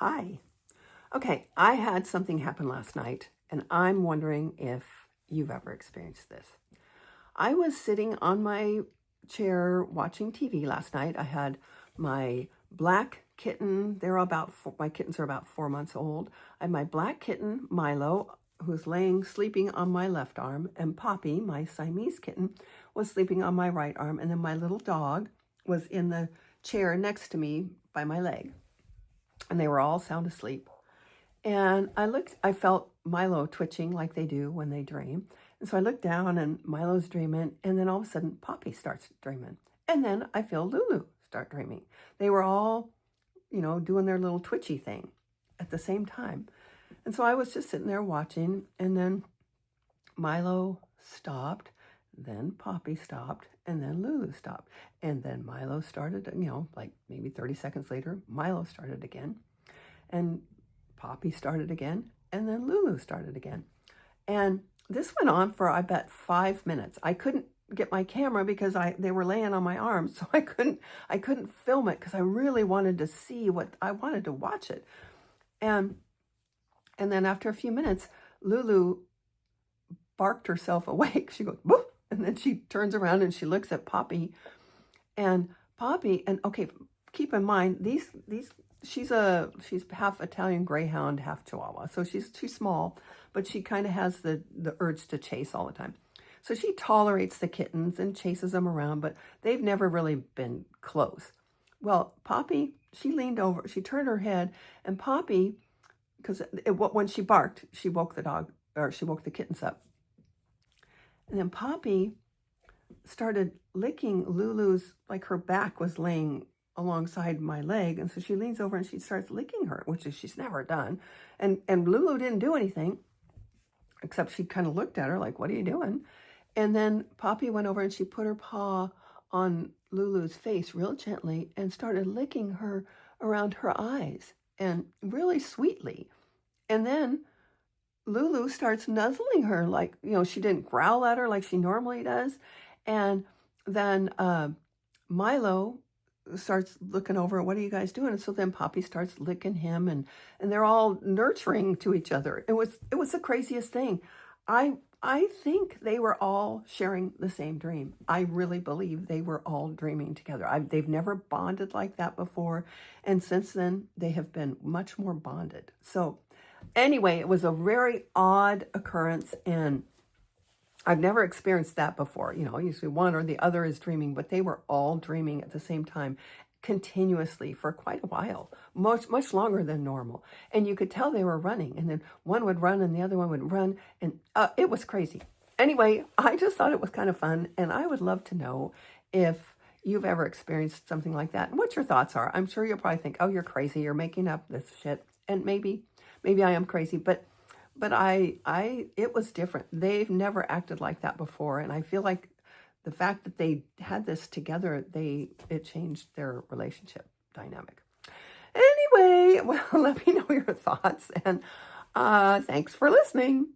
Hi. Okay, I had something happen last night, and I'm wondering if you've ever experienced this. I was sitting on my chair watching TV last night. I had my black kitten. My kittens are about 4 months old. I had my black kitten, Milo, who's laying sleeping on my left arm, and Poppy, my Siamese kitten, was sleeping on my right arm, and then my little dog was in the chair next to me by my leg. And they were all sound asleep. And I felt Milo twitching like they do when they dream. And so I looked down and Milo's dreaming. And then all of a sudden, Poppy starts dreaming. And then I feel Lulu start dreaming. They were all, doing their little twitchy thing at the same time. And so I was just sitting there watching. And then Milo stopped. Then Poppy stopped. And then Lulu stopped. And then Milo started, like maybe 30 seconds later, Milo started again. And Poppy started again, and then Lulu started again. And this went on for, I bet, 5 minutes. I couldn't get my camera because they were laying on my arms, so I couldn't film it because I really wanted to see I wanted to watch it. And then after a few minutes, Lulu barked herself awake. She goes, "Woof," and then she turns around and she looks at Poppy. And Poppy, and okay, keep in mind, she's half Italian Greyhound, half Chihuahua. So she's small, but she kind of has the urge to chase all the time. So she tolerates the kittens and chases them around, but they've never really been close. Well, Poppy, she leaned over, she turned her head, and Poppy, when she barked, she woke the kittens up. And then Poppy started licking Lulu's, like her back was laying alongside my leg, and so she leans over and she starts licking her, which she's never done. And Lulu didn't do anything, except she kind of looked at her like, "What are you doing?" And then Poppy went over and she put her paw on Lulu's face real gently and started licking her around her eyes, and really sweetly. And then Lulu starts nuzzling her like, she didn't growl at her like she normally does. And then Milo starts looking over, "What are you guys doing?" And so then Poppy starts licking him, and they're all nurturing to each other. It was the craziest thing. I think they were all sharing the same dream. I really believe they were all dreaming together. They've never bonded like that before, and since then they have been much more bonded. So anyway, it was a very odd occurrence, and I've never experienced that before. Usually one or the other is dreaming, but they were all dreaming at the same time, continuously for quite a while, much, much longer than normal. And you could tell they were running, and then one would run and the other one would run, and it was crazy. Anyway, I just thought it was kind of fun, and I would love to know if you've ever experienced something like that and what your thoughts are. I'm sure you'll probably think, "Oh, you're crazy, you're making up this shit." And maybe I am crazy, but it was different. They've never acted like that before. And I feel like the fact that they had this together, it changed their relationship dynamic. Anyway, well, let me know your thoughts, and thanks for listening.